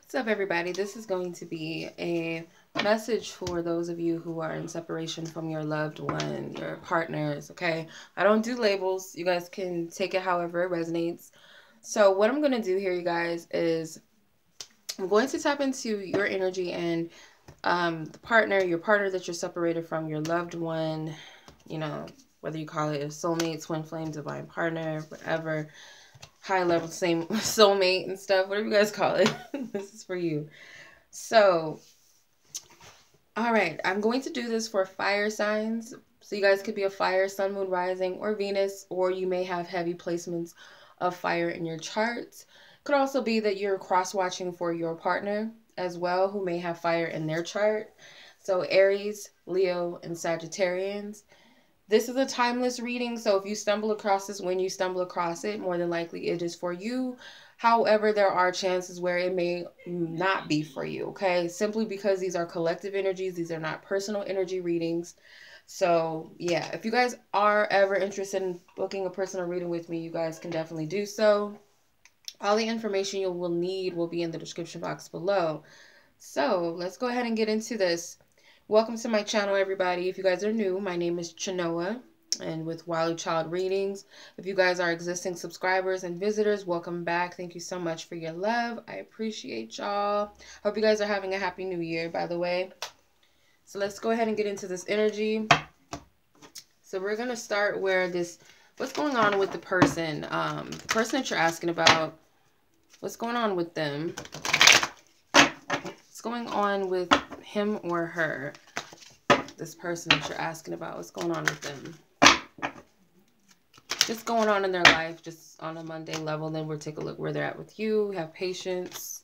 What's up, everybody? This is going to be a message for those of you who are in separation from your loved one, your partners, okay? I don't do labels. You guys can take it however it resonates. So what I'm going to do here, you guys, is I'm going to tap into your energy and your partner that you're separated from, your loved one, you know, whether you call it a soulmate, twin flame, divine partner, whatever, high level, same soulmate and stuff, whatever you guys call it. This is for you. So, all right, I'm going to do this for fire signs. So you guys could be a fire, sun, moon, rising, or Venus, or you may have heavy placements of fire in your charts. Could also be that you're cross-watching for your partner as well, who may have fire in their chart. So Aries, Leo, and Sagittarians. This is a timeless reading, so if you stumble across this when you stumble across it, more than likely it is for you. However, there are chances where it may not be for you, okay? Simply because these are collective energies. These are not personal energy readings. So, yeah, if you guys are ever interested in booking a personal reading with me, you guys can definitely do so. All the information you will need will be in the description box below. So, let's go ahead and get into this. Welcome to my channel, everybody. If you guys are new, my name is Chenoa, and with Wily Child Readings. If you guys are existing subscribers and visitors, welcome back. Thank you so much for your love. I appreciate y'all. Hope you guys are having a happy new year, by the way. So let's go ahead and get into this energy. So we're going to start where what's going on with the person that you're asking about. What's going on with them? What's going on with him or her? This person that you're asking about, what's going on with them? Just going on in their life, just on a mundane level. Then we'll take a look where they're at with you. We have patience.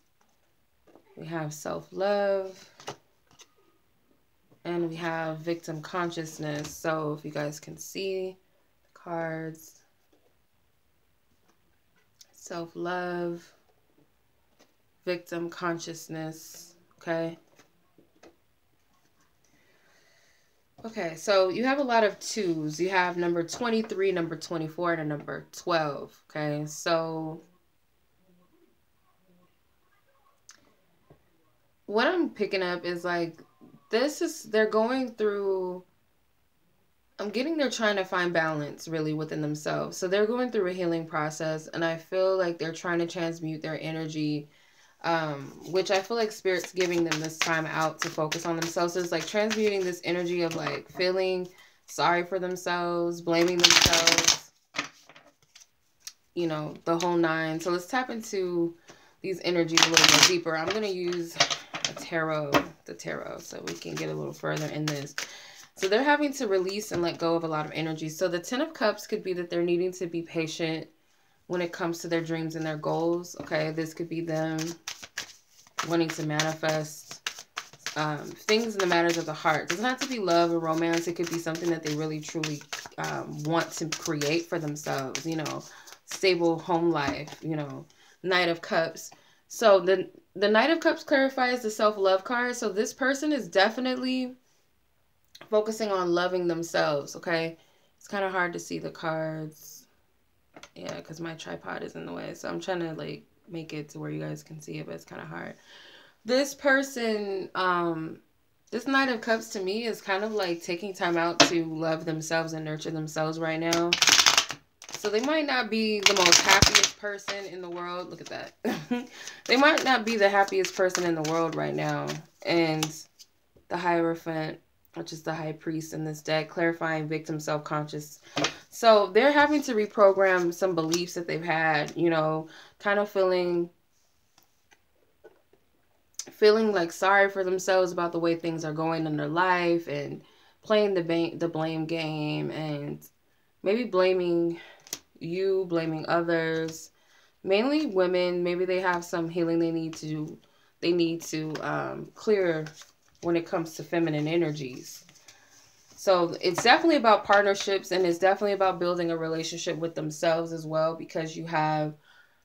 We have self-love. And we have victim consciousness. So if you guys can see the cards. Self-love. Victim consciousness. Okay. Okay, so you have a lot of twos. You have number 23, number 24, and a number 12. Okay, so what I'm picking up is like, they're going through, I'm getting they're trying to find balance really within themselves. So they're going through a healing process, and I feel like they're trying to transmute their energy, which I feel like Spirit's giving them this time out to focus on themselves. So it's like transmuting this energy of like feeling sorry for themselves, blaming themselves, you know, the whole nine. So let's tap into these energies a little bit deeper. I'm going to use the tarot, so we can get a little further in this. So they're having to release and let go of a lot of energy. So the 10 of Cups could be that they're needing to be patient when it comes to their dreams and their goals. Okay, this could be them wanting to manifest things in the matters of the heart. It doesn't have to be love or romance. It could be something that they really truly want to create for themselves, you know, stable home life, you know. Knight of Cups. So the Knight of Cups clarifies the self-love card. So this person is definitely focusing on loving themselves, okay? It's kind of hard to see the cards. Yeah, because my tripod is in the way. So I'm trying to like make it to where you guys can see it, but it's kind of hard. This person, this Knight of Cups to me is kind of like taking time out to love themselves and nurture themselves right now. So they might not be the most happiest person in the world. Look at that. They might not be the happiest person in the world right now. And the Hierophant, which is the High Priest in this deck, clarifying victim self-conscious. So they're having to reprogram some beliefs that they've had, you know, kind of feeling like sorry for themselves about the way things are going in their life, and playing the blame game, and maybe blaming you, blaming others, mainly women. Maybe they have some healing they need to clear when it comes to feminine energies. So it's definitely about partnerships, and it's definitely about building a relationship with themselves as well, because you have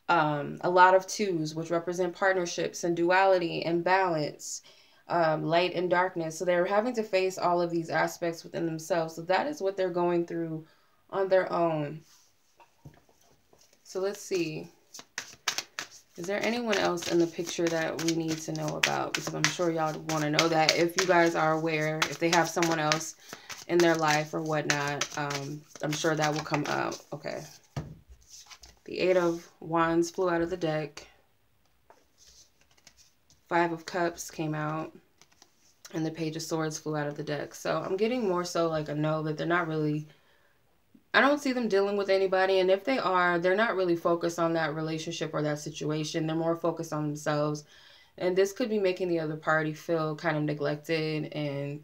a lot of twos, which represent partnerships and duality and balance, light and darkness. So they're having to face all of these aspects within themselves. So that is what they're going through on their own. So let's see. Is there anyone else in the picture that we need to know about? Because I'm sure y'all want to know that. If you guys are aware, if they have someone else in their life or whatnot, I'm sure that will come up. Okay. The 8 of Wands flew out of the deck. 5 of Cups came out. And the Page of Swords flew out of the deck. So I'm getting more so like a no, that they're not really... I don't see them dealing with anybody, and if they are, they're not really focused on that relationship or that situation. They're more focused on themselves, and this could be making the other party feel kind of neglected and,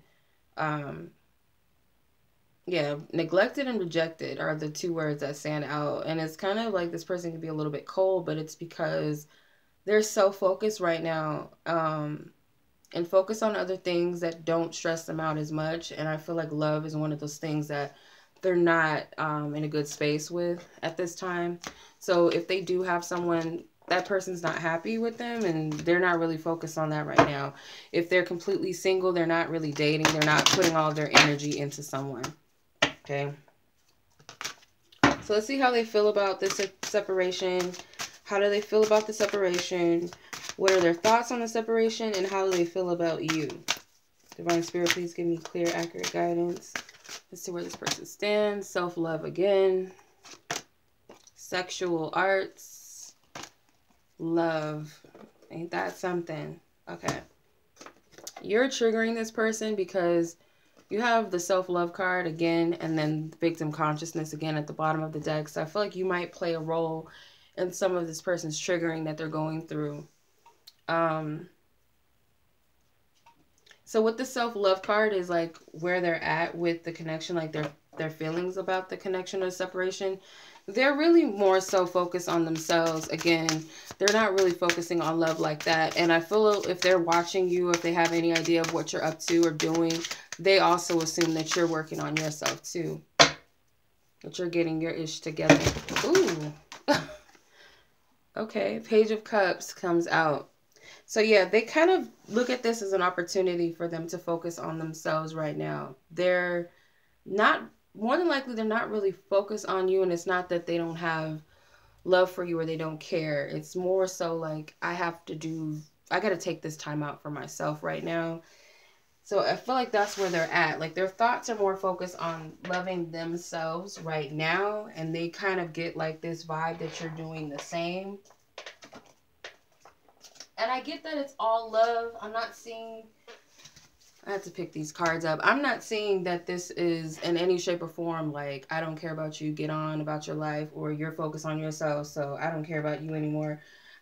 yeah, neglected and rejected are the two words that stand out. And it's kind of like this person can be a little bit cold, but it's because they're so focused right now, and focus on other things that don't stress them out as much. And I feel like love is one of those things that they're not in a good space with at this time. So if they do have someone, that person's not happy with them, and they're not really focused on that right now. If they're completely single, they're not really dating, they're not putting all their energy into someone. Okay. So let's see how they feel about this separation. How do they feel about the separation? What are their thoughts on the separation, and how do they feel about you? Divine Spirit, please give me clear, accurate guidance. Let's see where this person stands. Self-love again. Sexual arts. Love. Ain't that something? Okay. You're triggering this person because you have the self-love card again, and then victim consciousness again at the bottom of the deck. So I feel like you might play a role in some of this person's triggering that they're going through. So with the self-love card is like where they're at with the connection, like their feelings about the connection or separation. They're really more so focused on themselves. Again, they're not really focusing on love like that. And I feel if they're watching you, if they have any idea of what you're up to or doing, they also assume that you're working on yourself too. That you're getting your ish together. Ooh. Okay, Page of Cups comes out. So yeah, they kind of look at this as an opportunity for them to focus on themselves right now. They're not, more than likely, they're not really focused on you. And it's not that they don't have love for you or they don't care. It's more so like, I got to take this time out for myself right now. So I feel like that's where they're at. Like their thoughts are more focused on loving themselves right now. And they kind of get like this vibe that you're doing the same. And I get that it's all love. I'm not seeing... I have to pick these cards up. I'm not seeing that this is in any shape or form like, I don't care about you, get on about your life, or you're focused on yourself, so I don't care about you anymore.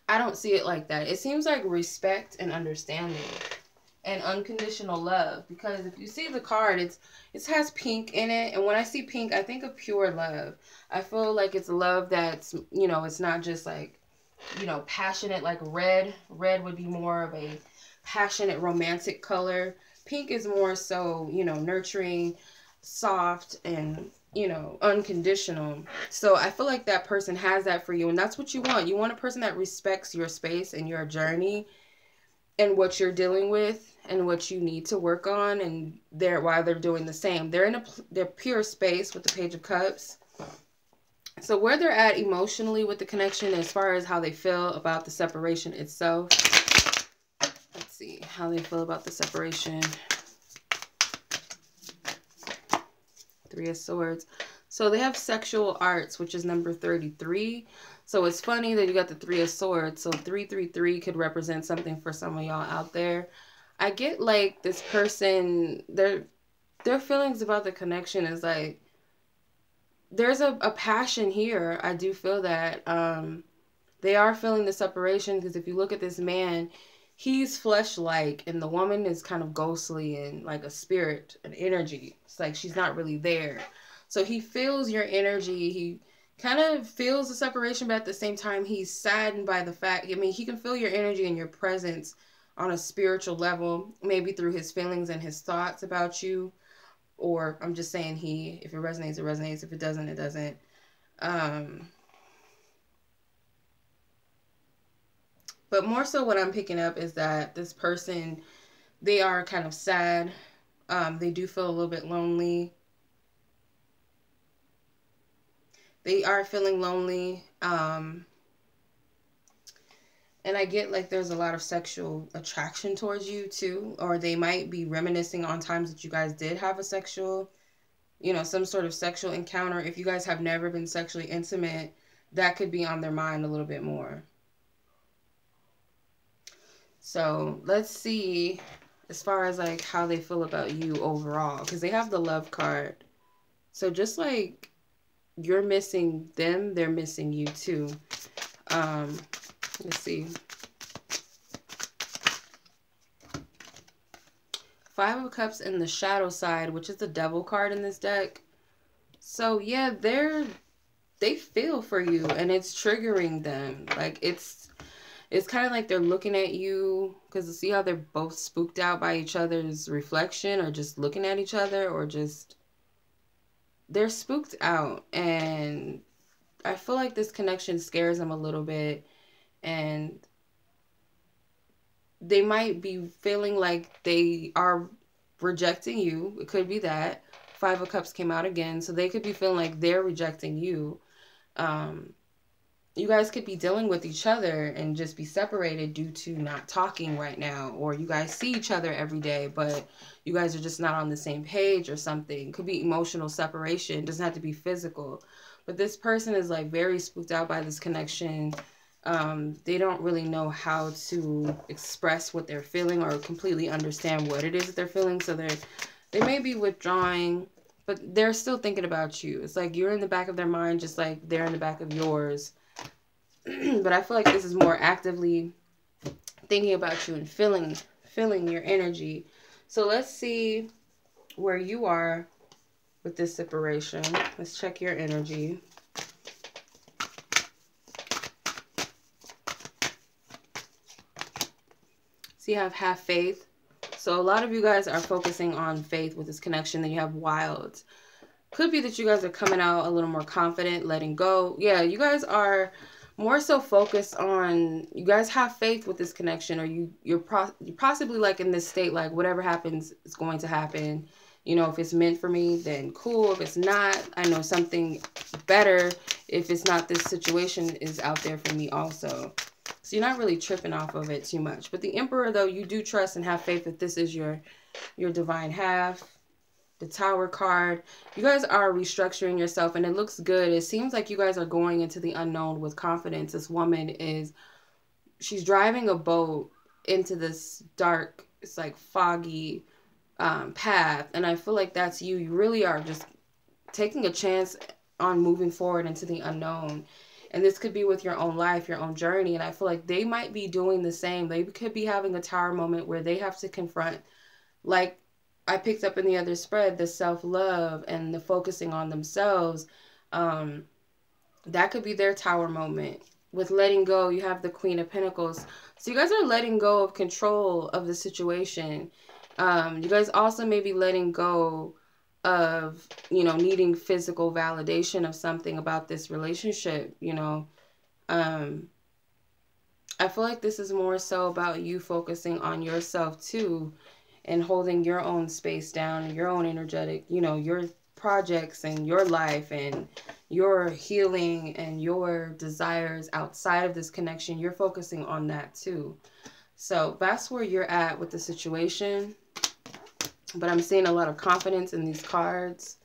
I don't see it like that. It seems like respect and understanding and unconditional love. Because if you see the card, it has pink in it. And when I see pink, I think of pure love. I feel like it's love that's, you know, it's not just like, you know, passionate like red. Red would be more of a passionate romantic color. Pink is more so, you know, nurturing, soft, and, you know, unconditional. So I feel like that person has that for you, and that's what you want. You want a person that respects your space and your journey and what you're dealing with and what you need to work on, and while they're doing the same. They're in their pure space with the Page of Cups. So where they're at emotionally with the connection, as far as how they feel about the separation itself. Let's see how they feel about the separation. 3 of Swords. So they have sexual arts, which is number 33. So it's funny that you got the 3 of Swords. So 333 could represent something for some of y'all out there. I get like this person, their feelings about the connection is like, there's a passion here. I do feel that they are feeling the separation, because if you look at this man, he's flesh-like and the woman is kind of ghostly and like a spirit, an energy. It's like she's not really there. So he feels your energy. He kind of feels the separation, but at the same time, he's saddened by the fact, I mean, he can feel your energy and your presence on a spiritual level, maybe through his feelings and his thoughts about you. Or I'm just saying if it resonates, it resonates. If it doesn't, it doesn't. But more so what I'm picking up is that this person, they are kind of sad. They do feel a little bit lonely. They are feeling lonely. And I get like there's a lot of sexual attraction towards you too, or they might be reminiscing on times that you guys did have a sexual, you know, some sort of sexual encounter. If you guys have never been sexually intimate, that could be on their mind a little bit more. So let's see as far as like how they feel about you overall, because they have the love card. So just like you're missing them, they're missing you too. Let's see. Five of Cups in the shadow side, which is the devil card in this deck. So yeah, they feel for you and it's triggering them. Like it's kind of like they're looking at you, because see how they're both spooked out by each other's reflection, or just looking at each other, or just they're spooked out. And I feel like this connection scares them a little bit, and they might be feeling like they are rejecting you. It could be that. Five of Cups came out again, so they could be feeling like they're rejecting you. You guys could be dealing with each other and just be separated due to not talking right now, or you guys see each other every day, but you guys are just not on the same page or something. It could be emotional separation. It doesn't have to be physical, but this person is like very spooked out by this connection. They don't really know how to express what they're feeling or completely understand what it is that they're feeling. So they may be withdrawing, but they're still thinking about you. It's like you're in the back of their mind, just like they're in the back of yours. But I feel like this is more actively thinking about you and feeling your energy. So let's see where you are with this separation. Let's check your energy. So you have faith. So a lot of you guys are focusing on faith with this connection. Then you have wild. Could be that you guys are coming out a little more confident, letting go. Yeah, you guys are more so focused on, you guys have faith with this connection, or you're possibly like in this state, like whatever happens is going to happen. You know, if it's meant for me, then cool. If it's not, I know something better. If it's not, this situation is out there for me also. So you're not really tripping off of it too much. But the Emperor, though, you do trust and have faith that this is your divine half. The Tower card. You guys are restructuring yourself and it looks good. It seems like you guys are going into the unknown with confidence. This woman she's driving a boat into this dark, it's like foggy path. And I feel like that's you. You really are just taking a chance on moving forward into the unknown. And this could be with your own life, your own journey. And I feel like they might be doing the same. They could be having a Tower moment where they have to confront, like I picked up in the other spread, the self-love and the focusing on themselves. That could be their Tower moment. With letting go, you have the Queen of Pentacles. So you guys are letting go of control of the situation. You guys also may be letting go of, you know, needing physical validation of something about this relationship, you know. I feel like this is more so about you focusing on yourself too, and holding your own space down, your own energetic, you know, your projects and your life and your healing and your desires outside of this connection. You're focusing on that too. So that's where you're at with the situation. But I'm seeing a lot of confidence in these cards.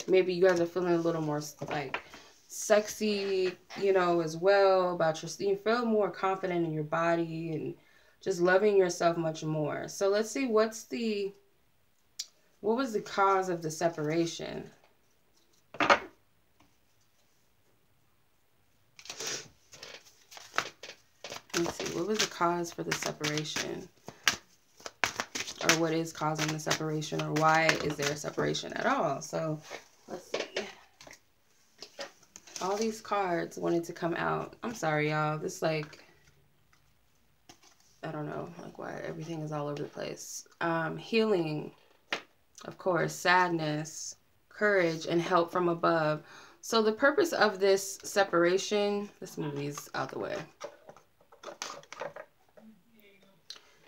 Maybe you guys are feeling a little more like sexy, you know, as well about you feel more confident in your body and just loving yourself much more. So let's see, what was the cause of the separation? Let's see, what was the cause for the separation? Or what is causing the separation? Or why is there a separation at all? So let's see. All these cards wanted to come out. I'm sorry, y'all. This like, I don't know, like why everything is all over the place. Healing, of course, sadness, courage, and help from above. So the purpose of this separation, let's move these out the way.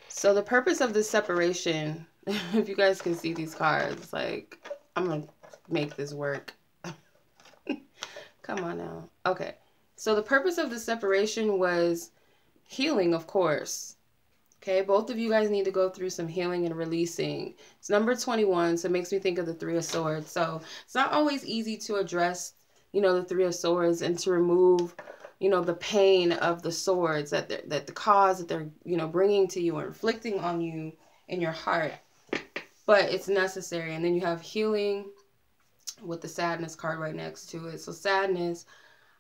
So the purpose of this separation, if you guys can see these cards, like, I'm going to make this work. Come on now. Okay. So the purpose of the separation was healing, of course. Okay, both of you guys need to go through some healing and releasing. It's number 21, so it makes me think of the Three of Swords. So it's not always easy to address, you know, the Three of Swords and to remove, you know, the pain of the swords that the cause that they're, you know, bringing to you or inflicting on you in your heart. But it's necessary. And then you have healing with the sadness card right next to it. So sadness,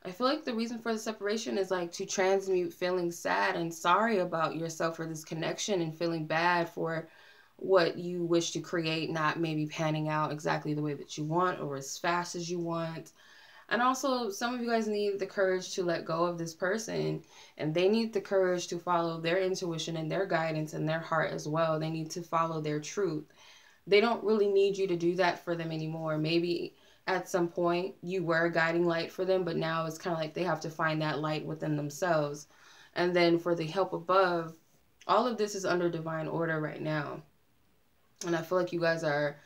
I feel like the reason for the separation is like to transmute feeling sad and sorry about yourself for this connection and feeling bad for what you wish to create not maybe panning out exactly the way that you want or as fast as you want. And also, some of you guys need the courage to let go of this person, and they need the courage to follow their intuition and their guidance and their heart as well. They need to follow their truth. They don't really need you to do that for them anymore. Maybe at some point you were a guiding light for them, but now it's kind of like they have to find that light within themselves. And then for the help above, all of this is under divine order right now. And I feel like you guys are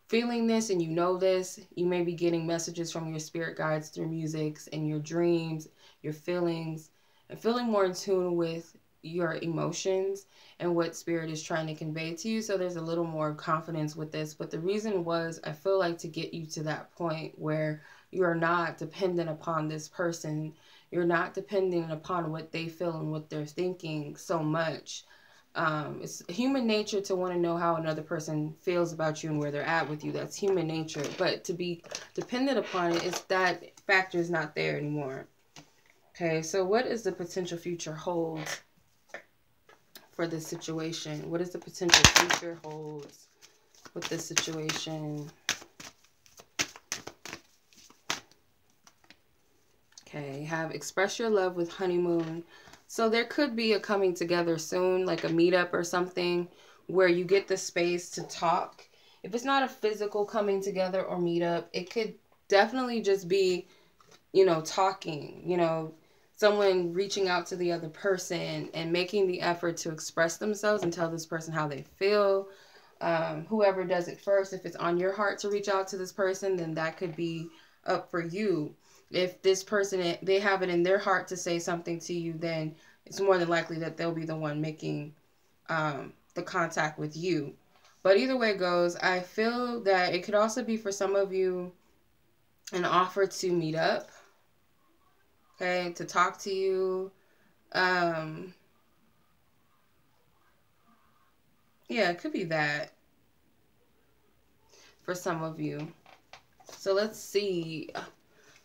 feeling this and you know this. You may be getting messages from your spirit guides through musics and your dreams, your feelings, and feeling more in tune with your emotions and what spirit is trying to convey to you. So there's a little more confidence with this. But the reason was, I feel like to get you to that point where you are not dependent upon this person. You're not dependent upon what they feel and what they're thinking so much. It's human nature to want to know how another person feels about you and where they're at with you. That's human nature. But to be dependent upon it, it's that factor is not there anymore. Okay, so what is the potential future hold for this situation? What is the potential future holds with this situation? Okay, have express your love with honeymoon. So there could be a coming together soon, like a meetup or something where you get the space to talk. If it's not a physical coming together or meetup, it could definitely just be, you know, talking, you know, someone reaching out to the other person and making the effort to express themselves and tell this person how they feel. Whoever does it first, if it's on your heart to reach out to this person, then that could be up for you. If this person, they have it in their heart to say something to you, then it's more than likely that they'll be the one making the contact with you. But either way it goes, I feel that it could also be for some of you an offer to meet up. Okay, to talk to you. Yeah, it could be that for some of you. So let's see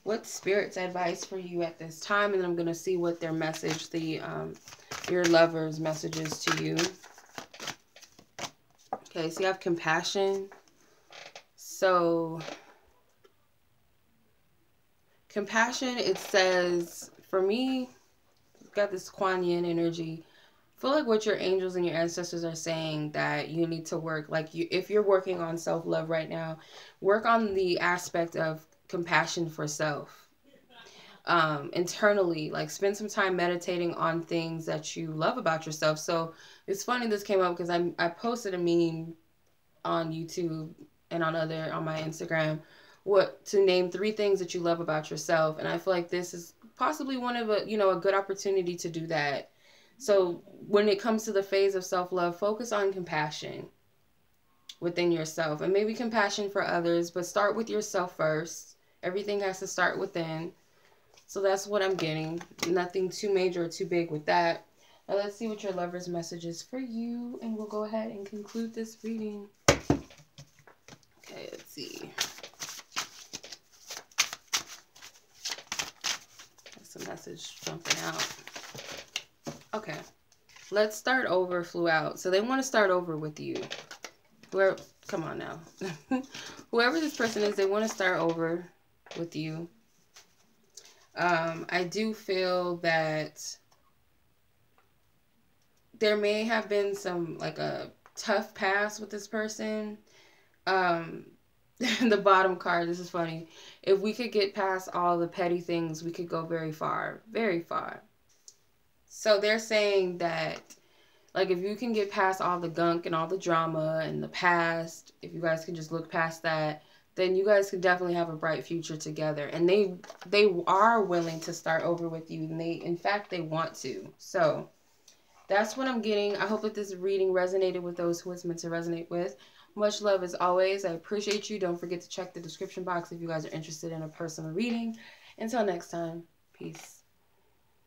what spirit's advice for you at this time, and then I'm going to see what their message, your lover's messages to you. Okay, so you have compassion. So compassion, it says, for me, got this Kuan Yin energy. I feel like what your angels and your ancestors are saying, that you need to work, like if you're working on self-love right now, work on the aspect of compassion for self. Internally, like spend some time meditating on things that you love about yourself. So it's funny this came up because I posted a meme on YouTube and on my Instagram, to name 3 things that you love about yourself. And I feel like this is possibly one of a good opportunity to do that. So when it comes to the phase of self-love, focus on compassion within yourself, and maybe compassion for others, but start with yourself first. Everything has to start within. So that's what I'm getting. Nothing too major or too big with that. Now let's see what your lover's message is for you, and we'll go ahead and conclude this reading. Okay, let's see. That's a message jumping out. Okay, let's start over flew out. So they want to start over with you. Come on now. Whoever this person is, they want to start over with you. I do feel that there may have been some, like a tough past with this person. The bottom card, this is funny. If we could get past all the petty things, we could go very far, very far. So they're saying that, like, if you can get past all the gunk and all the drama and the past, if you guys can just look past that, then you guys could definitely have a bright future together. And they are willing to start over with you. And in fact, they want to. So that's what I'm getting. I hope that this reading resonated with those who it's meant to resonate with. Much love as always. I appreciate you. Don't forget to check the description box if you guys are interested in a personal reading. Until next time, peace.